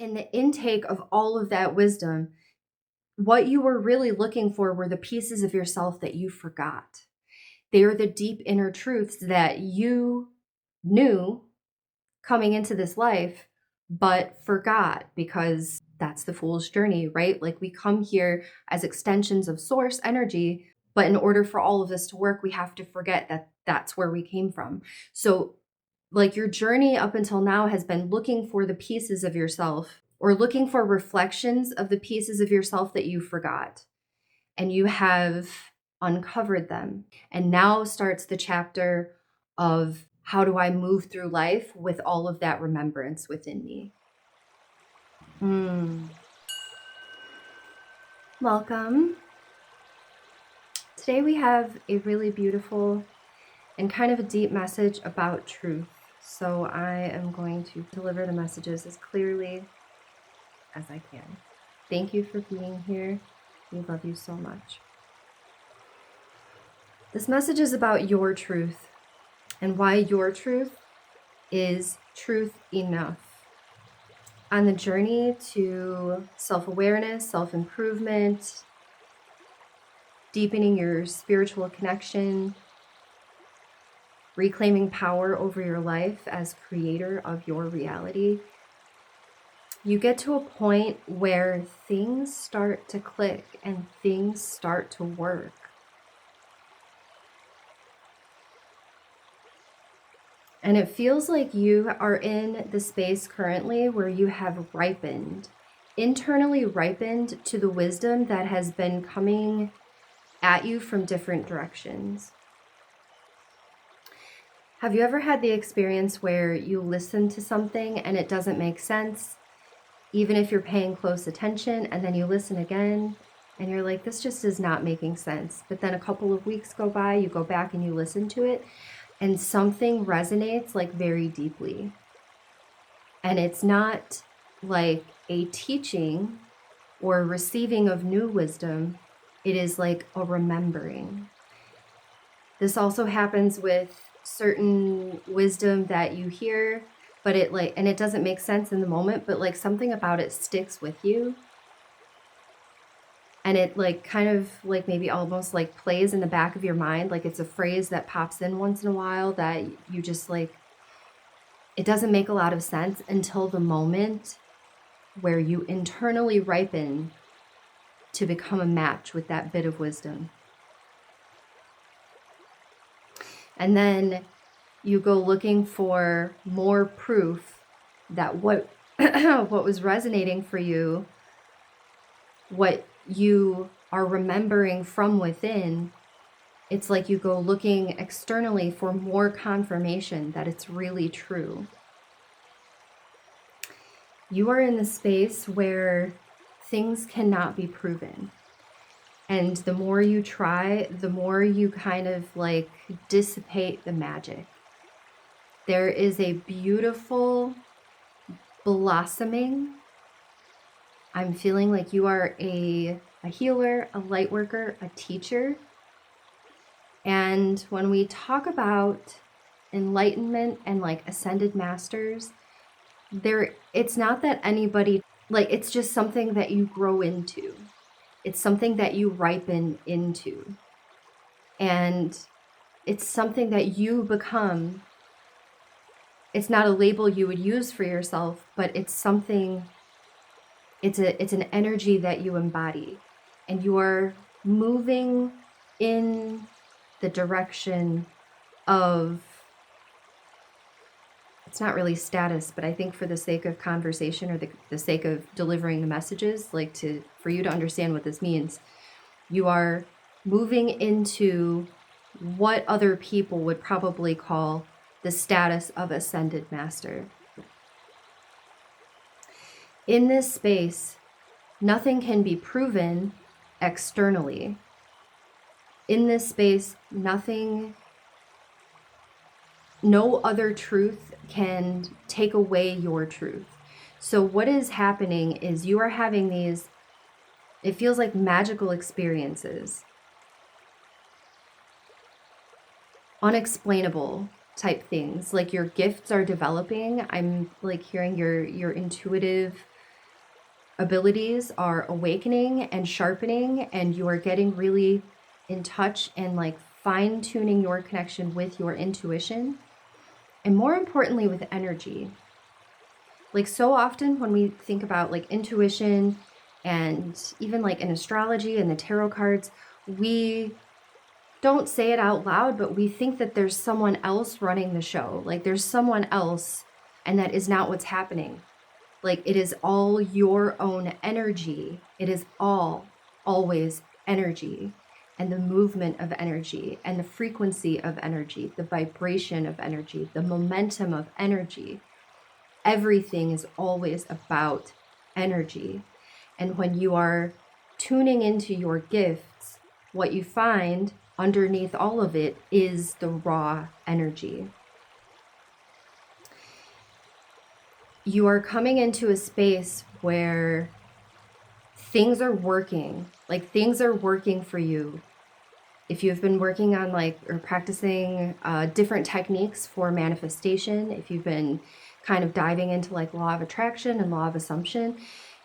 in the intake of all of that wisdom, what you were really looking for were the pieces of yourself that you forgot. They are the deep inner truths that you knew coming into this life, but forgot, because that's the fool's journey, right? Like, we come here as extensions of source energy, but in order for all of this to work, we have to forget that that's where we came from. So, like, your journey up until now has been looking for the pieces of yourself, or looking for reflections of the pieces of yourself that you forgot. And you have uncovered them. And now starts the chapter of, how do I move through life with all of that remembrance within me? Welcome. Today we have a really beautiful and kind of a deep message about truth. So I am going to deliver the messages as clearly as I can. Thank you for being here. We love you so much. This message is about your truth, and why your truth is truth enough. On the journey to self-awareness, self-improvement, deepening your spiritual connection, reclaiming power over your life as creator of your reality, you get to a point where things start to click and things start to work. And it feels like you are in the space currently where you have ripened, internally ripened to the wisdom that has been coming at you from different directions. Have you ever had the experience where you listen to something and it doesn't make sense, even if you're paying close attention, and then you listen again and you're like, this just is not making sense. But then a couple of weeks go by, you go back and you listen to it, and something resonates like very deeply. And it's not like a teaching or receiving of new wisdom. It is like a remembering. This also happens with certain wisdom that you hear, but it doesn't make sense in the moment, but like something about it sticks with you. And it like kind of like maybe almost like plays in the back of your mind. Like it's a phrase that pops in once in a while that you just like, it doesn't make a lot of sense until the moment where you internally ripen to become a match with that bit of wisdom. And then you go looking for more proof that what was resonating for you, what you are remembering from within, it's like you go looking externally for more confirmation that it's really true. You are in the space where things cannot be proven. And the more you try, the more you kind of like dissipate the magic. There is a beautiful blossoming. I'm feeling like you are a healer, a light worker, a teacher. And when we talk about enlightenment and like ascended masters, it's not that anybody, like, it's just something that you grow into. It's something that you ripen into. And it's something that you become. It's not a label you would use for yourself, but it's something, it's an energy that you embody. And you are moving in the direction of, it's not really status, but I think for the sake of conversation, or the sake of delivering the messages, like for you to understand what this means, you are moving into what other people would probably call the status of ascended master. In this space, nothing can be proven externally. In this space, no other truth can take away your truth. So what is happening is you are having these, it feels like magical experiences, unexplainable type things, like your gifts are developing. I'm like hearing your intuitive abilities are awakening and sharpening, and you are getting really in touch and like fine-tuning your connection with your intuition, and more importantly with energy. Like, so often when we think about like intuition and even like in astrology and the tarot cards, we don't say it out loud, but we think that there's someone else running the show. Like there's someone else, and that is not what's happening. Like it is all your own energy. It is all always energy, and the movement of energy and the frequency of energy, the vibration of energy, the momentum of energy. Everything is always about energy. And when you are tuning into your gifts, what you find underneath all of it is the raw energy. You are coming into a space where things are working, like things are working for you. If you've been working on like or practicing different techniques for manifestation, if you've been kind of diving into like law of attraction and law of assumption,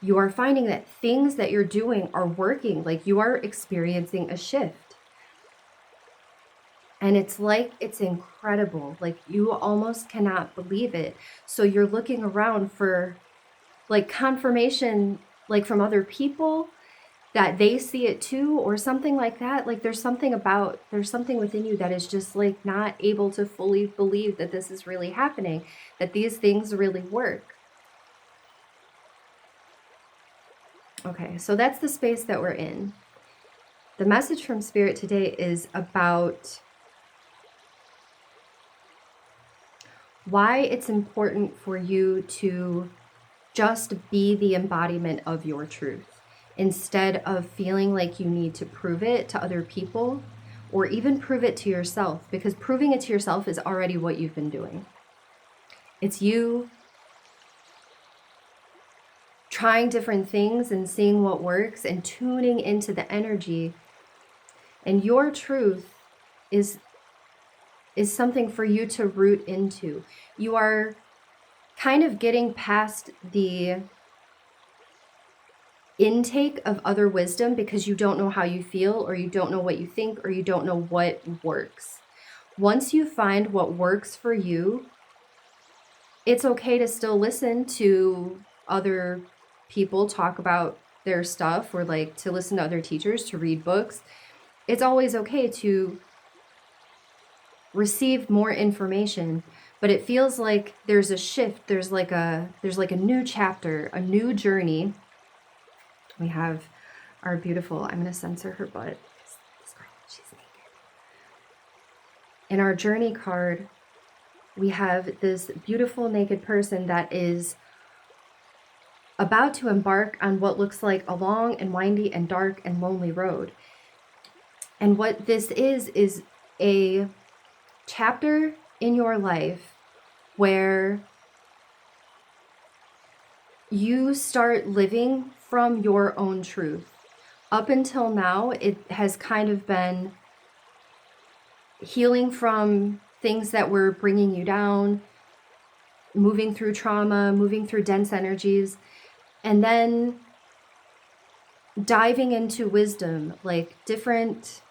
you are finding that things that you're doing are working. Like you are experiencing a shift. And it's like, it's incredible. Like you almost cannot believe it. So you're looking around for like confirmation, like from other people that they see it too, or something like that. Like there's something within you that is just like not able to fully believe that this is really happening, that these things really work. Okay, so that's the space that we're in. The message from Spirit today is about why it's important for you to just be the embodiment of your truth, instead of feeling like you need to prove it to other people or even prove it to yourself, because proving it to yourself is already what you've been doing. It's you trying different things and seeing what works and tuning into the energy. And your truth is something for you to root into. You are kind of getting past the intake of other wisdom because you don't know how you feel, or you don't know what you think, or you don't know what works. Once you find what works for you, it's okay to still listen to other people talk about their stuff, or like to listen to other teachers, to read books. It's always okay to receive more information, but it feels like there's a shift. There's like a new chapter, a new journey. We have our beautiful, I'm going to censor her butt. This girl, she's naked. In our journey card, we have this beautiful naked person that is about to embark on what looks like a long and windy and dark and lonely road. And what this is a chapter in your life where you start living from your own truth. Up until now, it has kind of been healing from things that were bringing you down, moving through trauma, moving through dense energies, and then diving into wisdom, like different,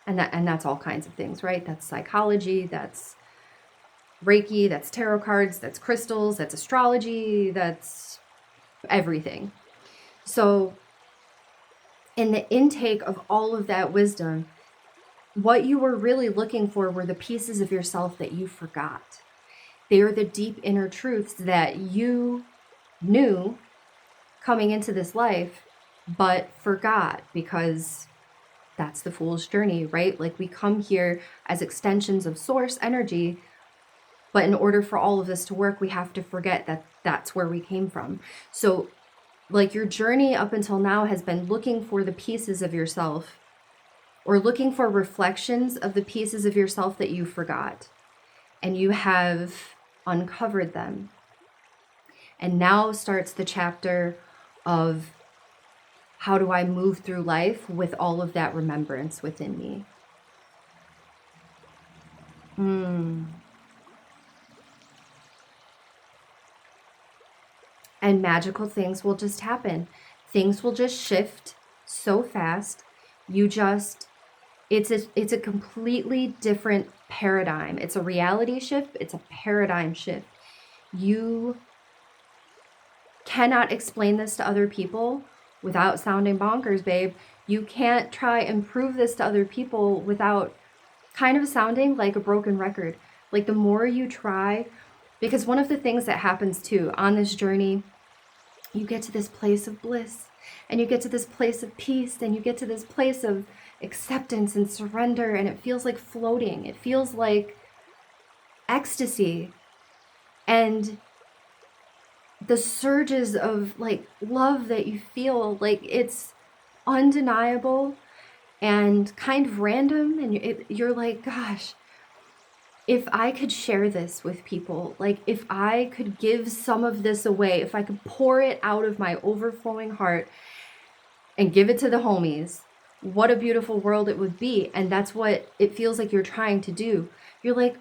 and that's all kinds of things, right? That's psychology, that's Reiki, that's tarot cards, that's crystals, that's astrology, that's everything. So in the intake of all of that wisdom, what you were really looking for were the pieces of yourself that you forgot. They are the deep inner truths that you knew coming into this life, but forgot, because that's the fool's journey, right? Like we come here as extensions of source energy, but in order for all of this to work, we have to forget that that's where we came from. So like your journey up until now has been looking for the pieces of yourself, or looking for reflections of the pieces of yourself that you forgot, and you have uncovered them. And now starts the chapter of, how do I move through life with all of that remembrance within me? and magical things will just happen. Things will just shift so fast. It's a completely different paradigm. It's a reality shift. It's a paradigm shift. You cannot explain this to other people without sounding bonkers, babe. You can't try and prove this to other people without kind of sounding like a broken record. Like, the more you try, because one of the things that happens too on this journey, you get to this place of bliss, and you get to this place of peace, and you get to this place of acceptance and surrender, and it feels like floating. It feels like ecstasy. And the surges of like love that you feel, like, it's undeniable and kind of random, and you're like, gosh, if I could share this with people, like if I could give some of this away, if I could pour it out of my overflowing heart and give it to the homies, what a beautiful world it would be. And that's what it feels like you're trying to do. You're like,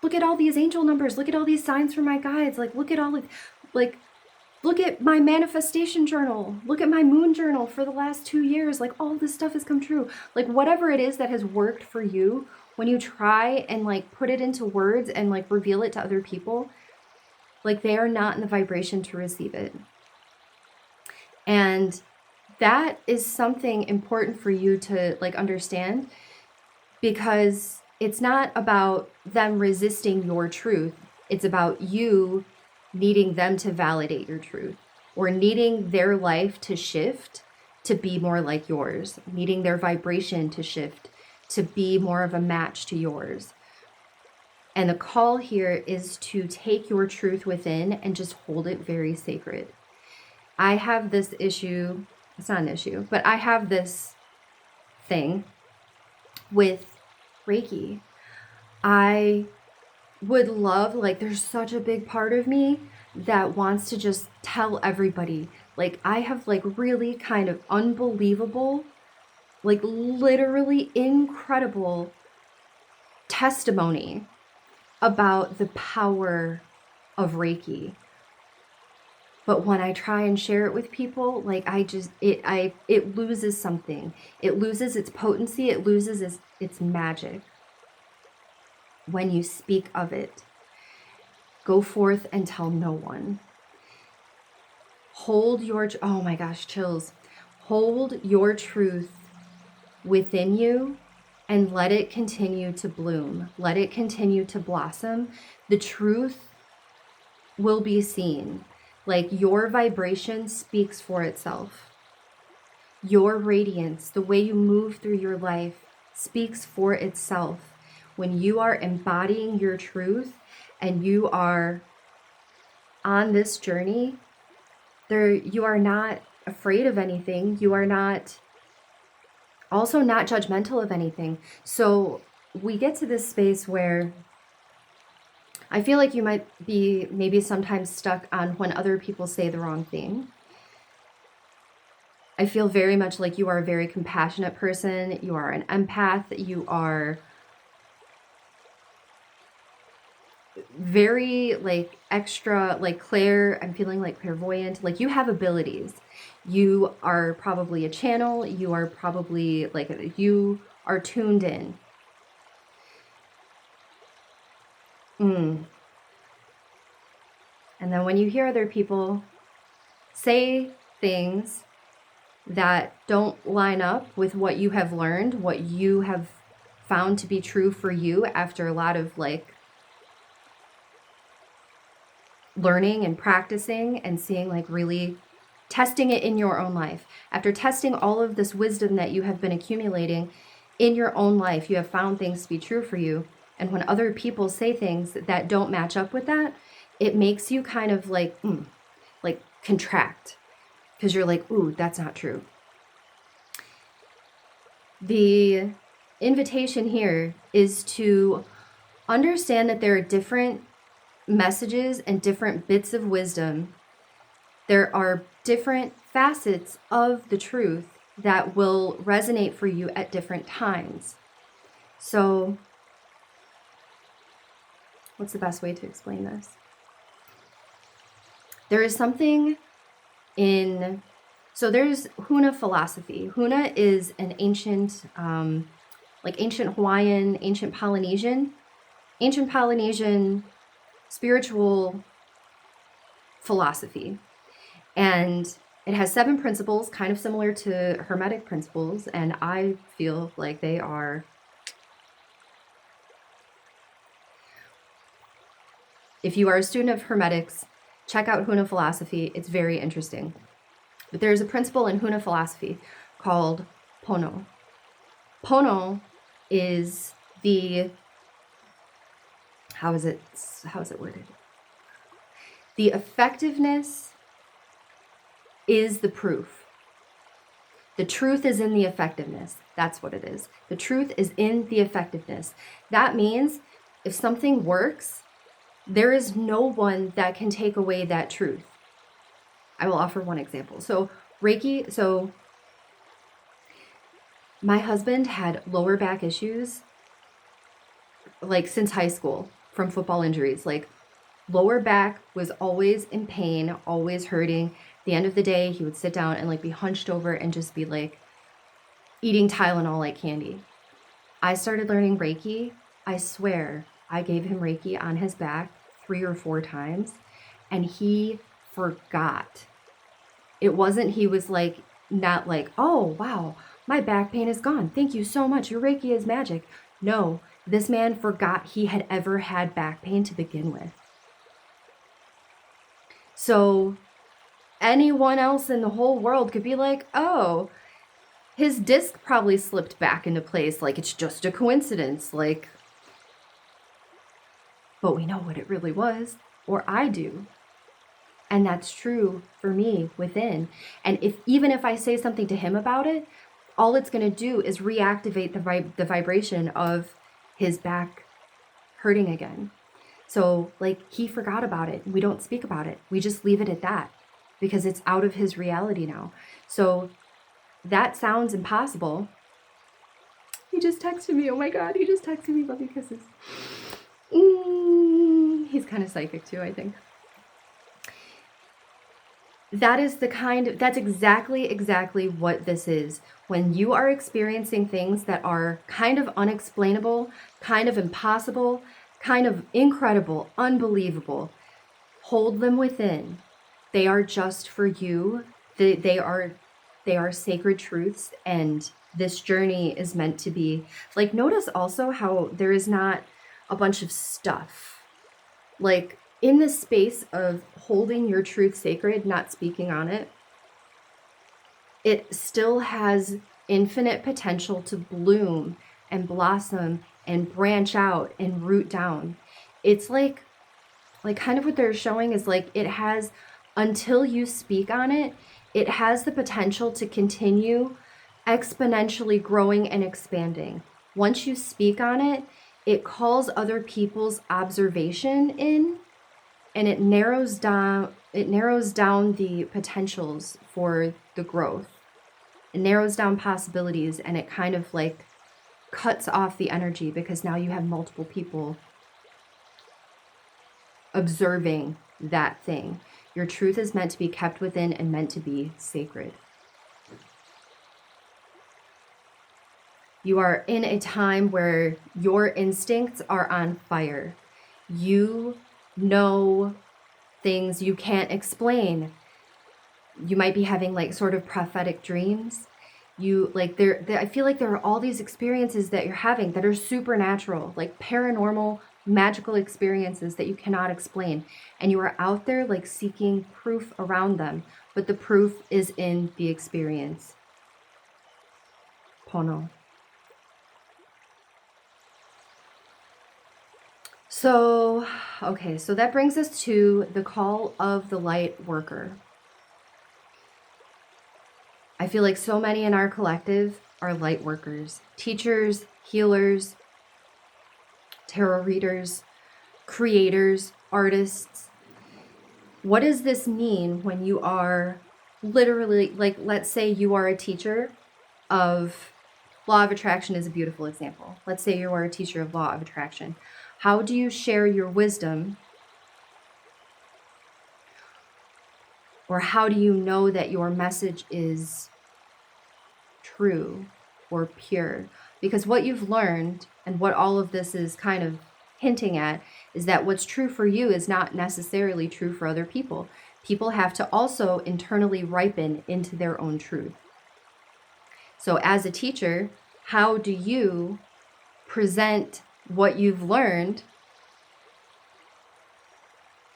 look at all these angel numbers, look at all these signs from my guides, like look at all of, like, look at my manifestation journal, look at my moon journal for the last 2 years, like all this stuff has come true. Like, whatever it is that has worked for you, when you try and like put it into words and like reveal it to other people, like they are not in the vibration to receive it. And that is something important for you to like understand, because it's not about them resisting your truth. It's about you needing them to validate your truth, or needing their life to shift to be more like yours, needing their vibration to shift to be more of a match to yours. And the call here is to take your truth within and just hold it very sacred. I have this issue, it's not an issue, but I have this thing with Reiki. I would love, like, there's such a big part of me that wants to just tell everybody, like, I have like really kind of unbelievable, like literally incredible testimony about the power of Reiki. But when I try and share it with people, like it loses something. It loses its potency, it loses its magic when you speak of it. Go forth and tell no one. Hold your, oh my gosh, chills. Hold your truth within you and let it continue to bloom. Let it continue to blossom. The truth will be seen. Like, your vibration speaks for itself. Your radiance, the way you move through your life, speaks for itself. When you are embodying your truth and you are on this journey, you are not afraid of anything. You are not also not judgmental of anything. So we get to this space where I feel like you might be maybe sometimes stuck on when other people say the wrong thing. I feel very much like you are a very compassionate person. You are an empath. You are very like extra, like I'm feeling like clairvoyant. Like, you have abilities. You are probably a channel. You are probably like, you are tuned in. And then when you hear other people say things that don't line up with what you have learned, what you have found to be true for you after a lot of like learning and practicing and seeing, like really testing it in your own life. After testing all of this wisdom that you have been accumulating in your own life, you have found things to be true for you. And when other people say things that don't match up with that, it makes you kind of like contract, because you're like, ooh, that's not true. The invitation here is to understand that there are different messages and different bits of wisdom. There are different facets of the truth that will resonate for you at different times. So, what's the best way to explain this? There is something in, so there's HUNA philosophy. HUNA is an ancient, like ancient Hawaiian, ancient Polynesian spiritual philosophy. And it has 7 principles, kind of similar to Hermetic principles. And I feel like they are, if you are a student of Hermetics, check out HUNA philosophy. It's very interesting. But there's a principle in HUNA philosophy called PONO. PONO is the, how is it worded? The effectiveness is the proof. The truth is in the effectiveness. That's what it is. The truth is in the effectiveness. That means if something works, there is no one that can take away that truth. I will offer one example. So Reiki, so my husband had lower back issues like since high school from football injuries. Like lower back was always in pain, always hurting. At the end of the day, he would sit down and like be hunched over and just be like eating Tylenol like candy. I started learning Reiki. I swear I gave him Reiki on his back 3 or 4 times and he forgot. It wasn't, he was like, not like, oh, wow, my back pain is gone. Thank you so much. Your Reiki is magic. No, this man forgot he had ever had back pain to begin with. So anyone else in the whole world could be like, oh, his disc probably slipped back into place. Like it's just a coincidence. Like, but we know what it really was, or I do. And that's true for me within. And even if I say something to him about it, all it's going to do is reactivate the vibration of his back hurting again. So like he forgot about it. We don't speak about it. We just leave it at that because it's out of his reality now. So that sounds impossible. He just texted me. Oh my God, he just texted me. Love you, kisses. He's kind of psychic too, I think. That is that's exactly what this is. When you are experiencing things that are kind of unexplainable, kind of impossible, kind of incredible, unbelievable, hold them within. They are just for you. They are sacred truths, and this journey is meant to be like, notice also how there is not a bunch of stuff. Like in the space of holding your truth sacred, not speaking on it, it still has infinite potential to bloom and blossom and branch out and root down. It's like kind of what they're showing is like it has, until you speak on it, it has the potential to continue exponentially growing and expanding. Once you speak on it, it calls other people's observation in, and it narrows down the potentials for the growth. It narrows down possibilities, and it kind of like cuts off the energy because now you have multiple people observing that thing. Your truth is meant to be kept within and meant to be sacred. You are in a time where your instincts are on fire. You know things you can't explain. You might be having like sort of prophetic dreams. You like I feel like there are all these experiences that you're having that are supernatural, like paranormal, magical experiences that you cannot explain. And you are out there like seeking proof around them, but the proof is in the experience. PONO. So, okay, so that brings us to the call of the light worker. I feel like so many in our collective are light workers, teachers, healers, tarot readers, creators, artists. What does this mean when you are literally, like, let's say you are a teacher of law of attraction is a beautiful example. Let's say you are a teacher of law of attraction. How do you share your wisdom Or how do you know that your message is true or pure? Because what you've learned and what all of this is kind of hinting at is that what's true for you is not necessarily true for other people. People have to also internally ripen into their own truth. So as a teacher, how do you present what you've learned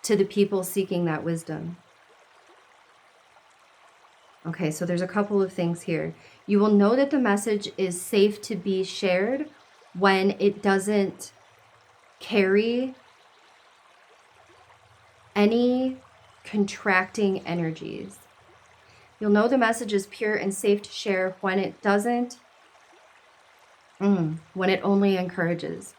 to the people seeking that wisdom? Okay, so there's a couple of things here. You will know that the message is safe to be shared when it doesn't carry any contracting energies. You'll know the message is pure and safe to share when it doesn't, when it only encourages,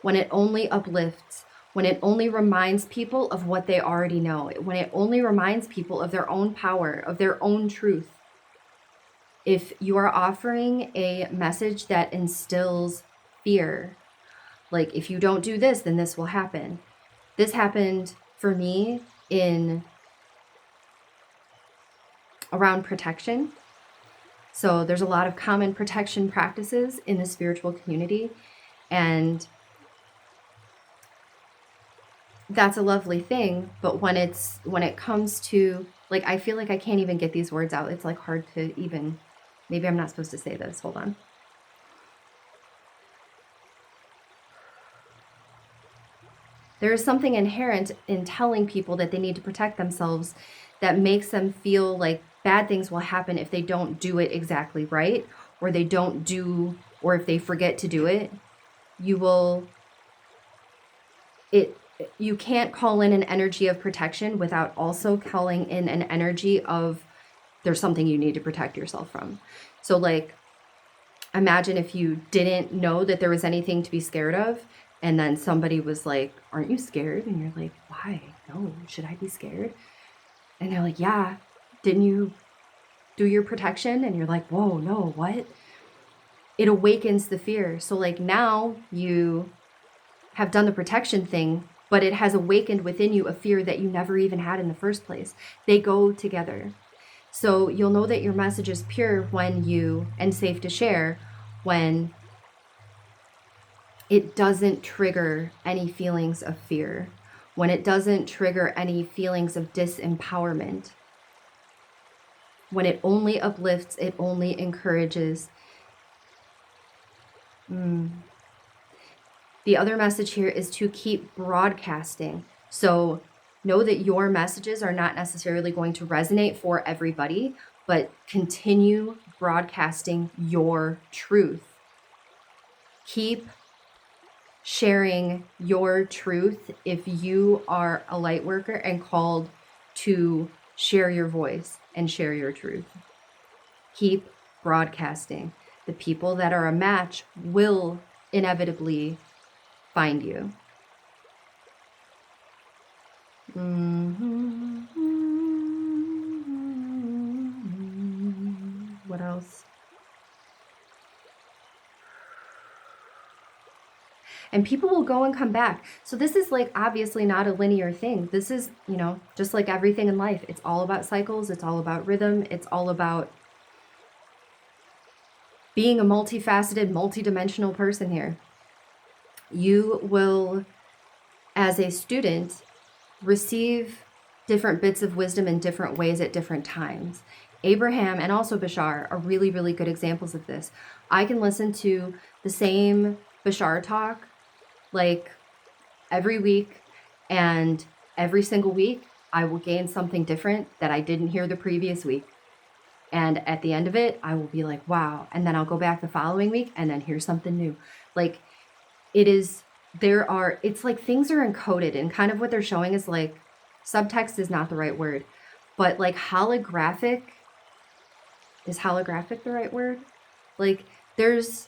when it only uplifts, when it only reminds people of what they already know, when it only reminds people of their own power, of their own truth. If you are offering a message that instills fear, like if you don't do this, then this will happen. This happened for me in around protection. So there's a lot of common protection practices in the spiritual community, and that's a lovely thing. But when it comes to, like, I feel like I can't even get these words out. It's like hard to even, maybe I'm not supposed to say this. Hold on. There is something inherent in telling people that they need to protect themselves that makes them feel like bad things will happen if they don't do it exactly right, or they don't do, or if they forget to do it. You can't call in an energy of protection without also calling in an energy of there's something you need to protect yourself from. So like, imagine if you didn't know that there was anything to be scared of, and then somebody was like, aren't you scared? And you're like, why? No, should I be scared? And they're like, yeah, didn't you do your protection? And you're like, whoa, no, what? It awakens the fear. So like now you have done the protection thing, but it has awakened within you a fear that you never even had in the first place. They go together. So you'll know that your message is pure and safe to share when it doesn't trigger any feelings of fear, when it doesn't trigger any feelings of disempowerment, when it only uplifts, it only encourages. The other message here is to keep broadcasting. So know that your messages are not necessarily going to resonate for everybody, but continue broadcasting your truth. Keep sharing your truth if you are a light worker and called to share your voice and share your truth. Keep broadcasting. The people that are a match will inevitably find you. What else? And people will go and come back. So this is like obviously not a linear thing. This is, just like everything in life. It's all about cycles. It's all about rhythm. It's all about being a multifaceted, multidimensional person here. You will, as a student, receive different bits of wisdom in different ways at different times. Abraham and also Bashar are really, really good examples of this. I can listen to the same Bashar talk like every week, and every single week I will gain something different that I didn't hear the previous week. And at the end of it, I will be like, wow. And then I'll go back the following week and then hear something new. Like it's like things are encoded, and kind of what they're showing is like, subtext is not the right word, but like holographic, is holographic the right word? Like there's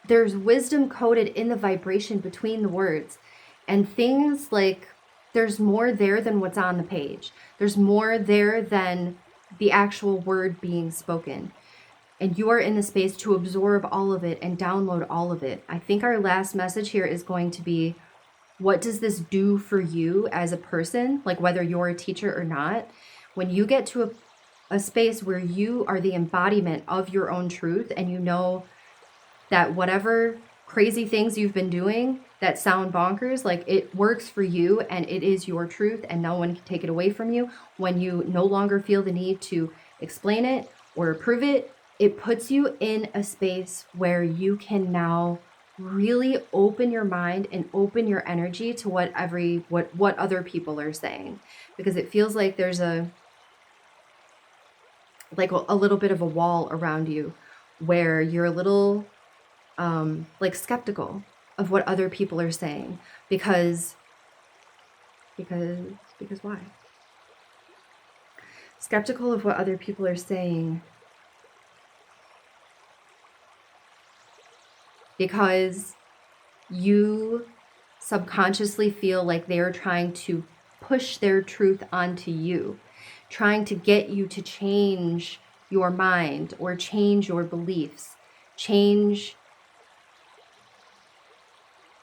wisdom coded in the vibration between the words, and things like there's more there than what's on the page. There's more there than the actual word being spoken. And you are in the space to absorb all of it and download all of it. I think our last message here is going to be, what does this do for you as a person? Like whether you're a teacher or not, When you get to a space where you are the embodiment of your own truth, and you know that whatever crazy things you've been doing that sound bonkers, like, it works for you and it is your truth and no one can take it away from you. When you no longer feel the need to explain it or prove it, it puts you in a space where you can now really open your mind and open your energy to what other people are saying, because it feels like there's a little bit of a wall around you where you're a little like skeptical of what other people are saying, because why? Skeptical of what other people are saying because you subconsciously feel like they're trying to push their truth onto you, trying to get you to change your mind or change your beliefs, change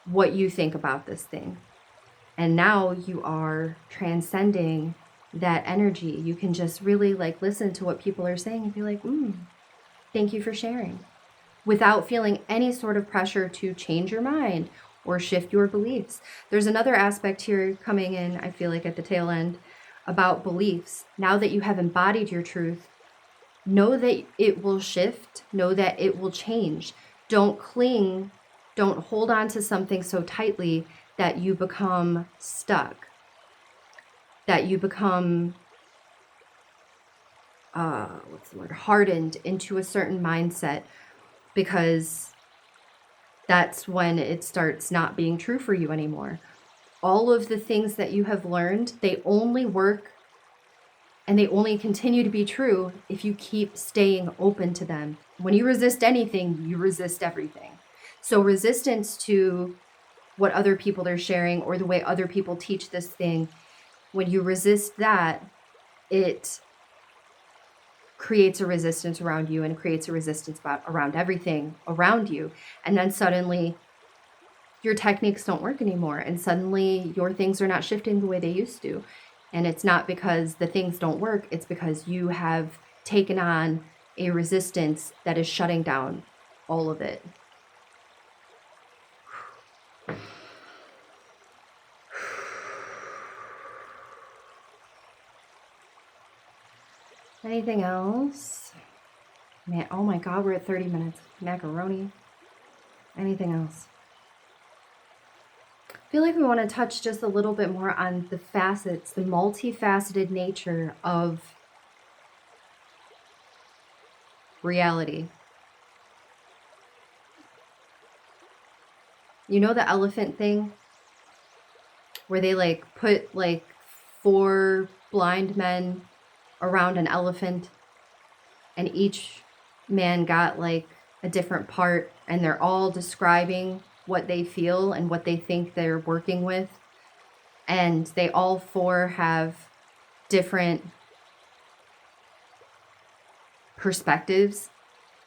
what you think about this thing. And now you are transcending that energy. You can just really like listen to what people are saying and be like, thank you for sharing, without feeling any sort of pressure to change your mind or shift your beliefs. There's another aspect here coming in, I feel like at the tail end, about beliefs. Now that you have embodied your truth, know that it will shift, know that it will change. Don't cling, don't hold on to something so tightly that you become stuck, that you become, hardened into a certain mindset, because that's when it starts not being true for you anymore. All of the things that you have learned, they only work and they only continue to be true if you keep staying open to them. When you resist anything, you resist everything. So resistance to what other people are sharing or the way other people teach this thing, when you resist that, it creates a resistance around you and creates a resistance around everything around you. And then suddenly your techniques don't work anymore. And suddenly your things are not shifting the way they used to. And it's not because the things don't work. It's because you have taken on a resistance that is shutting down all of it. Anything else? Man, oh my God, we're at 30 minutes. Macaroni. Anything else? I feel like we want to touch just a little bit more on the facets, the multifaceted nature of reality. You know the elephant thing? Where they like put like 4 blind men around an elephant, and each man got like a different part, and they're all describing what they feel and what they think they're working with, and they all 4 have different perspectives.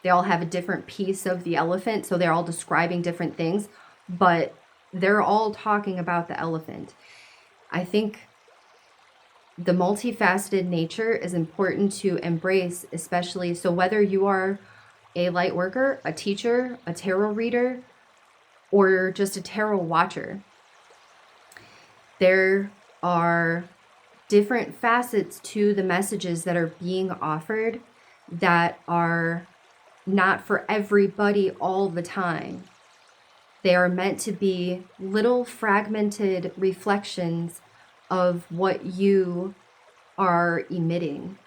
They all have a different piece of the elephant, so they're all describing different things, but they're all talking about the elephant. I think the multifaceted nature is important to embrace, especially so whether you are a light worker, a teacher, a tarot reader, or just a tarot watcher. There are different facets to the messages that are being offered that are not for everybody all the time. They are meant to be little fragmented reflections of what you are emitting.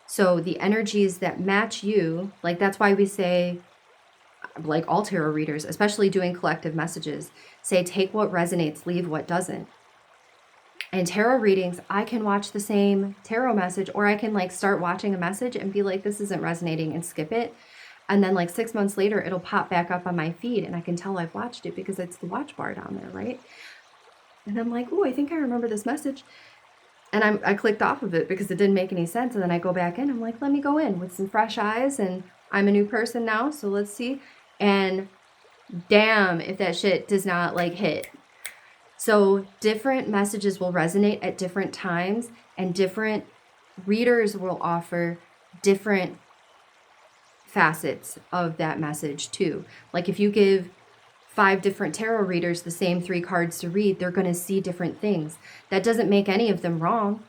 So the energies that match you, like that's why we say, like all tarot readers, especially doing collective messages, say take what resonates, leave what doesn't. In tarot readings, I can watch the same tarot message, or I can like start watching a message and be like, this isn't resonating, and skip it. And then like 6 months later, it'll pop back up on my feed and I can tell I've watched it because it's the watch bar down there, right? And I'm like, oh, I think I remember this message. And I clicked off of it because it didn't make any sense. And then I go back in, I'm like, let me go in with some fresh eyes, and I'm a new person now, so let's see. And damn, if that shit does not like hit. So different messages will resonate at different times, and different readers will offer different facets of that message too. Like if you give 5 different tarot readers the same 3 cards to read, they're going to see different things. That doesn't make any of them wrong.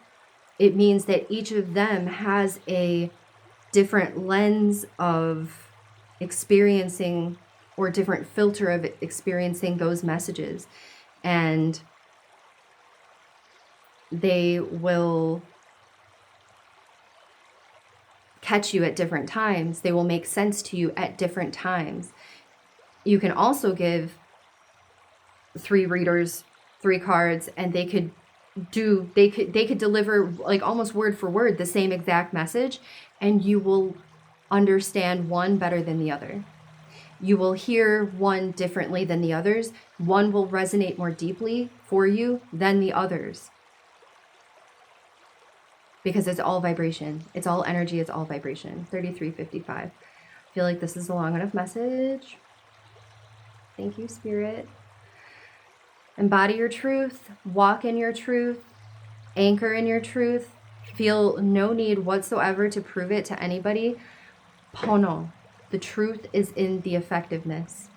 It means that each of them has a different lens of experiencing, or different filter of experiencing those messages. And they will catch you at different times. They will make sense to you at different times. You can also give 3 readers 3 cards, and they could deliver like almost word for word the same exact message, and you will understand one better than the other. You will hear one differently than the others. One will resonate more deeply for you than the others, because it's all vibration. It's all energy. It's all vibration. 3355. I feel like this is a long enough message. Thank you, Spirit. Embody your truth. Walk in your truth. Anchor in your truth. Feel no need whatsoever to prove it to anybody. PONO. The truth is in the effectiveness.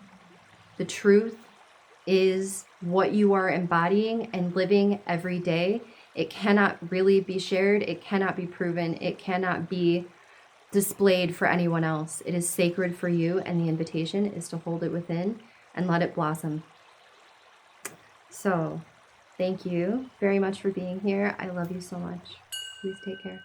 The truth is what you are embodying and living every day. It cannot really be shared. It cannot be proven. It cannot be displayed for anyone else. It is sacred for you, and the invitation is to hold it within and let it blossom. So, thank you very much for being here. I love you so much. Please take care.